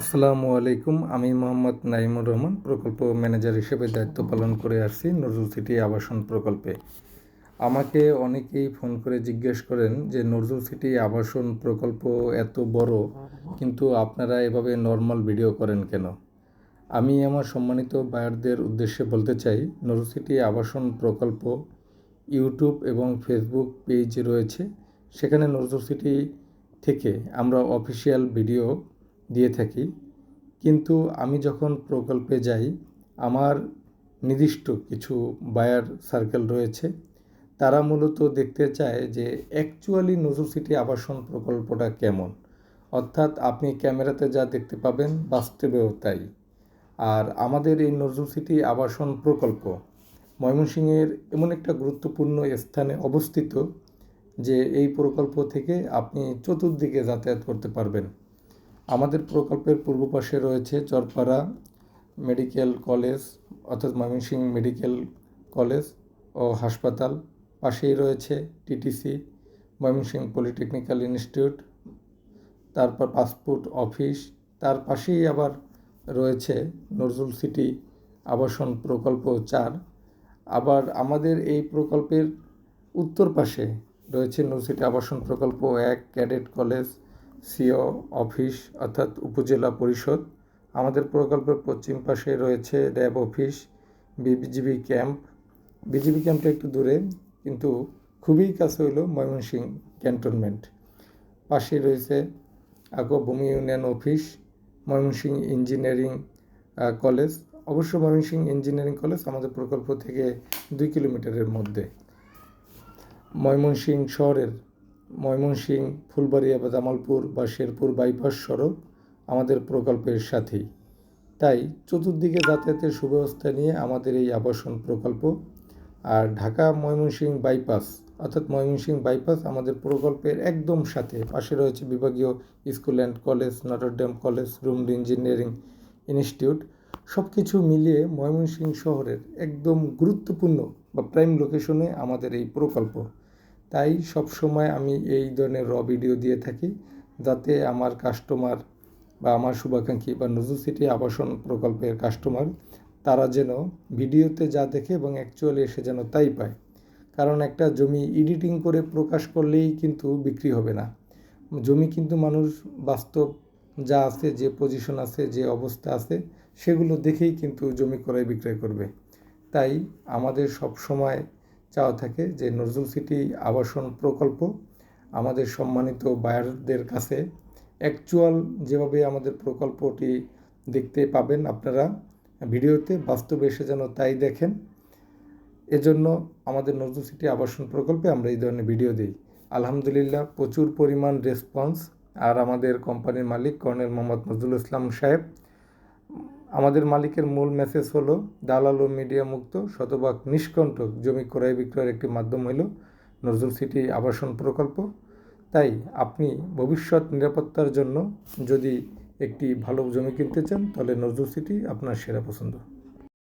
আসসালামু আলাইকুম। আমি মোহাম্মদ নাইমুর রহমান, প্রকল্প ম্যানেজার হিসেবে দায়িত্ব পালন করে আসছি নজরুল সিটি আবাসন প্রকল্পে। আমাকে অনেকেই ফোন করে জিজ্ঞেস করেন যে নজরুল সিটি আবাসন প্রকল্প এত বড়, কিন্তু আপনারা এভাবে নর্মাল ভিডিও করেন কেন? আমি আমার সম্মানিত বায়ারদের উদ্দেশ্যে বলতে চাই, নজরুল সিটি আবাসন প্রকল্প ইউটিউব এবং ফেসবুক পেজ রয়েছে। সেখানে নজরুল সিটি থেকে আমরা অফিসিয়াল ভিডিও দিয়ে থাকি। কিন্তু আমি যখন প্রকল্পে যাই, আমার নির্দিষ্ট কিছু বায়ার সার্কেল রয়েছে। তারা মূলত দেখতে চায় যে অ্যাকচুয়ালি নজরুল সিটি আবাসন প্রকল্পটা কেমন। অর্থাৎ আপনি ক্যামেরাতে যা দেখতে পাবেন বাস্তবেও তাই। আর আমাদের এই নজরুল সিটি আবাসন প্রকল্প ময়মনসিংহের এমন একটা গুরুত্বপূর্ণ স্থানে অবস্থিত যে এই প্রকল্প থেকে আপনি চতুর্দিকে যাতায়াত করতে পারবেন। আমাদের প্রকল্পের পূর্ব পাশে রয়েছে চরপাড়া মেডিকেল কলেজ, অর্থাৎ ময়মনসিংহ মেডিকেল কলেজ ও হাসপাতাল। পাশেই রয়েছে টিটিসি, ময়মনসিংহ পলিটেকনিক্যাল ইনস্টিটিউট, তারপর পাসপোর্ট অফিস। তার পাশেই আবার রয়েছে নজরুল সিটি আবাসন প্রকল্প 4। আবার আমাদের এই প্রকল্পের উত্তর পাশে রয়েছে নজরুল সিটি আবাসন প্রকল্প 1, ক্যাডেট কলেজ, সিও অফিস অর্থাৎ উপজেলা পরিষদ। আমাদের প্রকল্পের পশ্চিম পাশে রয়েছে RAB office, BGB camp. BGB ক্যাম্পটা একটু দূরে, কিন্তু খুবই কাছে হলো ময়মনসিংহ ক্যান্টনমেন্ট। পাশে রয়েছে ভূমি union office, Mymensingh engineering college. অবশ্য ময়মনসিংহ ইঞ্জিনিয়ারিং কলেজ আমাদের প্রকল্প থেকে 2 কিলোমিটারের মধ্যে। ময়মনসিংহ শহরের ময়মনসিংহ ফুলবাড়িয়া বা জামালপুর বা শেরপুর বাইপাস সড়ক আমাদের প্রকল্পের সাথেই। তাই চতুর্দিকে যাতায়াতের সুব্যবস্থা নিয়ে আমাদের এই আবাসন প্রকল্প। আর ঢাকা ময়মনসিংহ বাইপাস, অর্থাৎ ময়মনসিংহ বাইপাস আমাদের প্রকল্পের একদম সাথে। পাশে রয়েছে বিভাগীয় school and college, Notre Dame college, রুমড ইঞ্জিনিয়ারিং ইনস্টিটিউট। সব কিছু মিলিয়ে ময়মনসিংহ শহরের একদম গুরুত্বপূর্ণ বা প্রাইম লোকেশনে আমাদের এই প্রকল্প। তাই সবসময় আমি এই ধরনের ভিডিও দিয়ে থাকি, যাতে আমার কাস্টমার বা আমার শুভাকাঙ্ক্ষী বা নজরুল সিটি আবাসন প্রকল্পের কাস্টমার তারা যেন ভিডিওতে যা দেখে এবং অ্যাকচুয়ালি এসে যেন তাই পায়। কারণ একটা জমি এডিটিং করে প্রকাশ করলেই কিন্তু বিক্রি হবে না। জমি কিন্তু মানুষ বাস্তব যা আছে, যে পজিশন আছে, যে অবস্থা আছে, সেগুলো দেখেই কিন্তু জমি ক্রয় বিক্রয় করবে। তাই আমাদের সব সময় চাওয়া থাকে যে নজরুল সিটি আবাসন প্রকল্প আমাদের সম্মানিত বায়ারদের কাছে অ্যাকচুয়াল যেভাবে আমাদের প্রকল্পটি দেখতে পাবেন আপনারা ভিডিওতে, বাস্তবে এসে যেন তাই দেখেন। এজন্য আমাদের নজরুল সিটি আবাসন প্রকল্পে আমরা এই ধরনের ভিডিও দিই। আলহামদুলিল্লাহ প্রচুর পরিমাণ রেসপন্স। আর আমাদের কোম্পানির মালিক কর্নেল মোহাম্মদ নজরুল ইসলাম সাহেব, আমাদের মালিকের মূল মেসেজ হলো দালাল ও মিডিয়া মুক্ত শতভাগ নিষ্কণ্টক জমি ক্রয় বিক্রয়ের একটি মাধ্যম হলো নজরুল সিটি আবাসন প্রকল্প। তাই আপনি ভবিষ্যৎ নিরাপত্তার জন্য যদি একটি ভালো জমি কিনতে চান, তাহলে নজরুল সিটি আপনার সেরা পছন্দ।